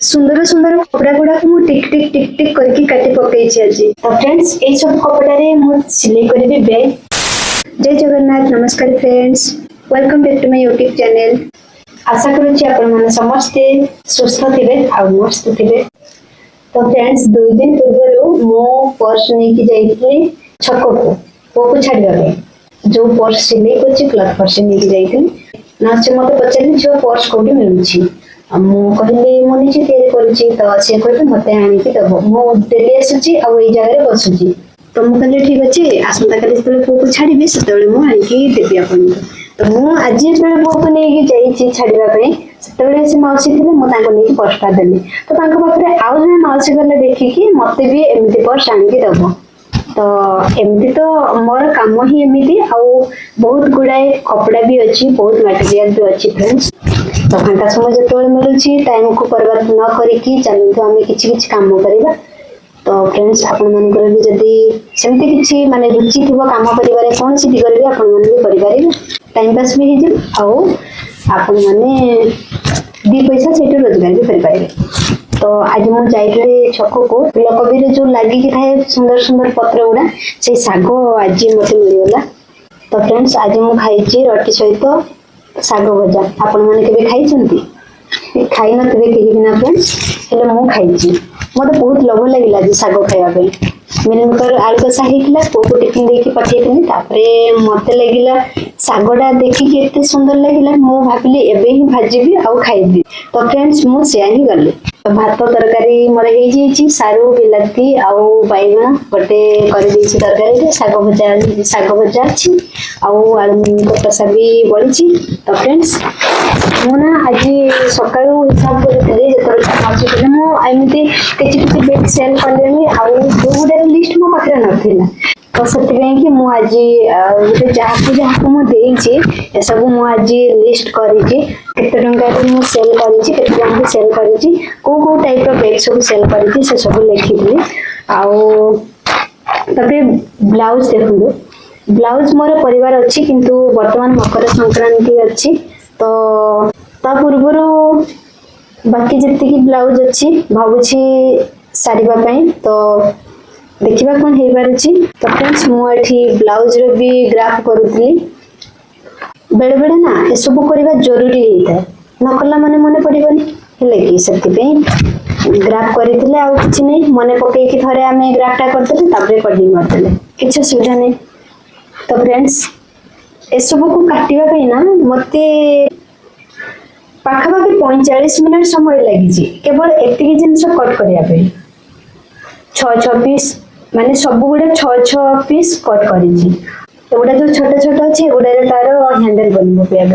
सुंदर सुंदर कपड़ा गुड़ा को टिक टिक टिक टिक करके काटी पकई आज। तो फ्रेंड्स ए सब कपड़े मु सिलाई करी बैग। जय जगन्नाथ, नमस्कार friends, welcome back to my YouTube channel. आशा करुच्ची आपण माने समस्ते सुस्थ थिबे आ मस्त थिबे। तो फ्रेंड्स 2 दिन पूर्व मो पर्स नहीं की जाइतली छको को छाड़िबा पे जो पर्स सिलाई करछि क्लॉथ पर्स नहीं की जाइतली ना से मते पचारि जो पर्स कोडी मिलुछि मु कहली मो निजे तैयारी करछि तो से कहले मते आनी के दबो मो डेली आसुछि आ ओई जगह बसुछि तो मु कहले ठीक अछि आसंता काली तले को छाड़िबे सेतले मु आनी के देबी आपन तो मु आज जले को नहीं की जाइछि छाड़िबा पे सेतले से माउसी थिले मो तांको नहीं पर्सटा देली तो तांको पाखरे आउ जे माउसी गले देखि कि मते भी एमिति पर्स आनी के दबो। तो एमती तो मोर काम ही एमती आउ बहुत गुड़ाए कपड़ा भी अच्छी बहुत मटेरियल भी अच्छी फ्रेंड्स। तो फांका समय जो मिलूँ टाइम को बर्बाद न करिकी चलते आम कि काम करवा। तो फ्रेंड्स आपण मानकर भी जदि सेमती किसी माने रुचि थी काम करिवारे कौन सी दिगरे भी आपण माने भी करिवारे टाइम पास भी हो जाए आउ आपण माने 2 पैसा सेठू रोजगार भी करि पारे। तो आज मु जाइले छको को फुलकोबी रे जो लागी कि थाए सुंदर सुंदर पत्र गुडा से सागो आज मते मिलियोला। तो फ्रेंड्स आज मु खाइची रोटी सहित सागो भजा। आपण माने केबे खाइचंती खाइ न तबे केहि बिना फ्रेंड्स हेले मु खाइची मते बहुत लोभ लागिला जे सागो खाइबा पे मिलकर आलू कसा हितला को टिफिन दे के पठेइतनी तापरे मते लागिला सागोडा देखि के एते सुंदर लागिला मु भाबिली एबे ही भाजीबी आ खाइबी। तो फ्रेंड्स मु सेया ही गले भात तरकारी मोर हे जेची सारू बिलाती आउ बाइगण गोटे कर देछि तरकारी रे साग भजा अछि आउ आलू कसा भी बळिछि। तो फ्रेंड्स मु ना आज सकाळू हिसाब करथले जतर माछि कले मु एमिति किछि किछि बेग सेल करलेनी आउ जोडे लिस्ट मो पाखरे नथिला। तो सत्य कि मु आज गोटे जहाँ मु देइछि ए सब मु आज लिस्ट करिछि केते टंका मु सेल करिछि केते टंका सेल करिछि को टाइप रो बैग सब सेल करिछि से सब लिखिथि आउ तबे ब्लाउज देखु ब्लाउज मोर परिवार अछि किंतु वर्तमान मकर संक्रांति अछि तो ता पूर्वरो बाकी जति की ब्लाउज अछि भाबुछि सारीबा पई तो देखिबा कोन हे पारछि। तो फ्रेंड्स मु एठी ब्लाउज रे भी ग्राफ करूथली बेले बेले ना ए सब करबा जरूरी हेता न कला माने मने पड़िबनी हेले कि सती पे ग्राफ करितले आ किछि नै मने पकई कि थरे आमे ग्राफटा करतले ताबरे कटिंग करतले किछ सुविधा नै। तो फ्रेंड्स ए सब को काटिबा पे ना मते पाखा पाखी 45 मिनिट समय लागि छी केवल एतिकी जिंस कट करिया पे 6 पीस माने सब गुडे 6 पीस कट करिछि। एगुडा जो छोटा छोटा अछि एगुडा रे तारो हैंडल बनबो बैग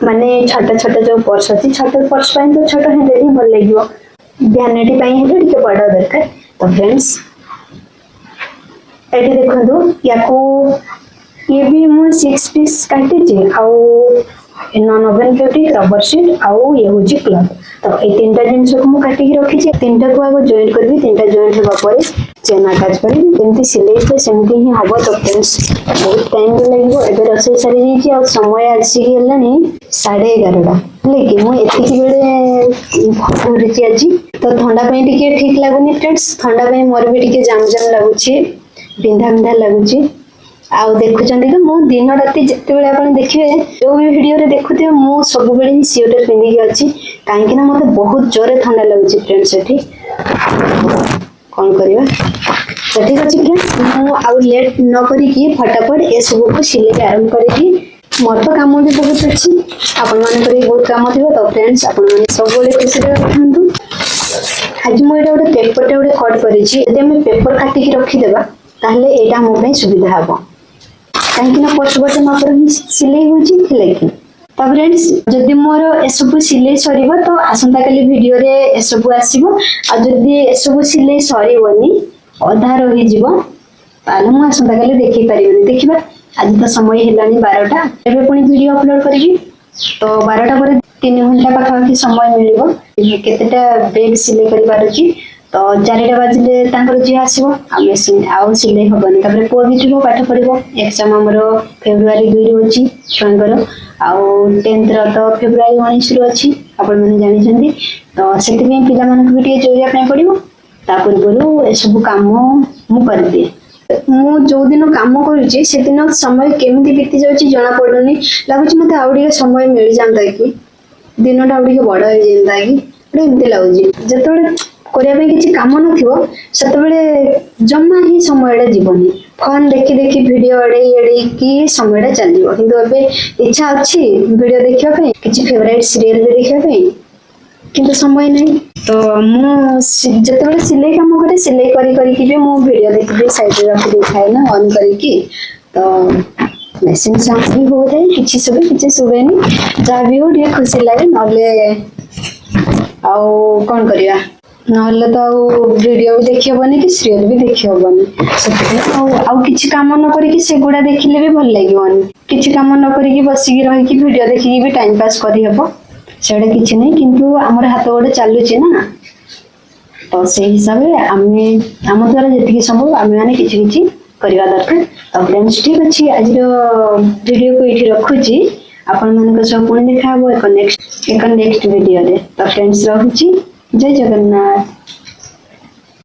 माने छोटा छोटा जो पर्स अछि छोटा पर्स पाइन तो छोटा हैंडल ही भल लागियो भ्यानिटी पाइन हेले टिके बड़ दरकार। तो फ्रेंड्स एटी देखंदो याको ये भी मु 6 पीस काटी छी आउ non oven beauty rubber sheet आउ ये होजी क्लॉथ। तो ए तीनटा जिंस को मु काटी के रखी छी तीनटा को आगो जॉइन करबी तीनटा जॉइन हेबा परे चेन अटैच करबी जेंति सिलाई पे सेमति ही हबो। तो फ्रेंड्स बहुत टाइम लागो एबे रसोई सारी जी छी आ समय आसी गेलानी 11:30 लेकिन मु एतिकी बेले भोरची आजी तो ठंडा पे टिके ठीक लागुनी फ्रेंड्स ठंडा पे मोर भी टिके जाम जाम लागुची बिंधा बिंधा लागुची आउ देखुचंदी कि मु दिन राति जते बेले आपण देखिबे जो भी वीडियो रे देखुते मु सब बेले ही स्वेटर पिंदी के अछि काहे कि ना मते बहुत जोरे ठंडा लागुची फ्रेंड्स एठी कोन करिवा। तो ठीक अछि फ्रेंड्स मु आउ लेट न करी कि फटाफट ए सब को सिलाई आरंभ करी कि मोर तो काम भी बहुत अछि आपण माने करी बहुत काम थिबो। तो फ्रेंड्स आपण माने सब बेले खुशी रे रहंतु। आज मु एटा ओटे पेपर टे ओटे कट करी छी यदि हम पेपर काटी के रखी देबा ताहले एटा हम पे सुविधा हबो काहे ना पछबटे मात्र ही सिलाई होची लेकिन। तो फ्रेंड्स जदि मोर ए सब सिलाई सरीबो तो आसंता काली वीडियो रे ए सब आसीबो आ जदि ए सब सिलाई सरीबोनी आधा रही जीवो ताले मु आसंता काली देखि परिबनी देखिबा आज तो समय हेलानी 12टा एबे पुनी वीडियो अपलोड करबी तो 12टा पर 3 घंटा पाखा समय मिलिबो केतेटा बेग सिलाई करिबार अछि। तो 4टा बाजिले तांकर जी आसीबो आमे आउ सिलाई हबनी तापर पो भी जीवो पाठ पढिबो एग्जाम हमरो फेब्रुआरी 2 रे अछि छुआंगर आउ 10th रो तो फेब्रुआरी 19 रो अछि आपण मैंने जानी तो से पिला मानक भी जोड़िया पड़ो ता पूर्व ए सब कम मु कर दिए मु जो दिन काम करुच्ची से दिन समय केमी बीती जाऊँगी जना पड़ुनी लगुच मत आउ समय मिल जाता कि दिनटा आउ बड़ हो जाता कि एमती लगुच जो करने किसी कम नत जमा ही समय जीवनी फोन देखी देखी वीडियो एड़े कि समय चलो कि इच्छा अच्छी वीडियो देखापी किसी फेवरेट सीरियल भी देखापी किंतु समय नहीं तो मुझे सिलाई कम करे सिलाई करी भी मु वीडियो देखी साइड रखी देखाए ना ऑन करी तो मेसीन साउंड भी हो जाए किसी शुभे नहीं जहाँ भी हो खुशी लगे ना कौन करवा ना तो वीडियो भी देखी हेनी कि सीरियल भी देखी हेनी किसी कम न करी से गुड़ा देखिले भी भल लगे किसी कम न करी बसिकी रही वीडियो देखिकी भी टाइम पास करहब से किसी नहीं किंतु आमर हाथ गोटे चलुची ना तो से हिसाब से आम द्वारा जी संभव आम मैंने किसी करवा दरकार तो फ्रेंड्स ठीक अच्छे आज वीडियो को ये रखुची आपण मान सब पुणी देखा एक नेक्स्ट वीडियो तो फ्रेंड्स रखुची जय जगन्नाथ।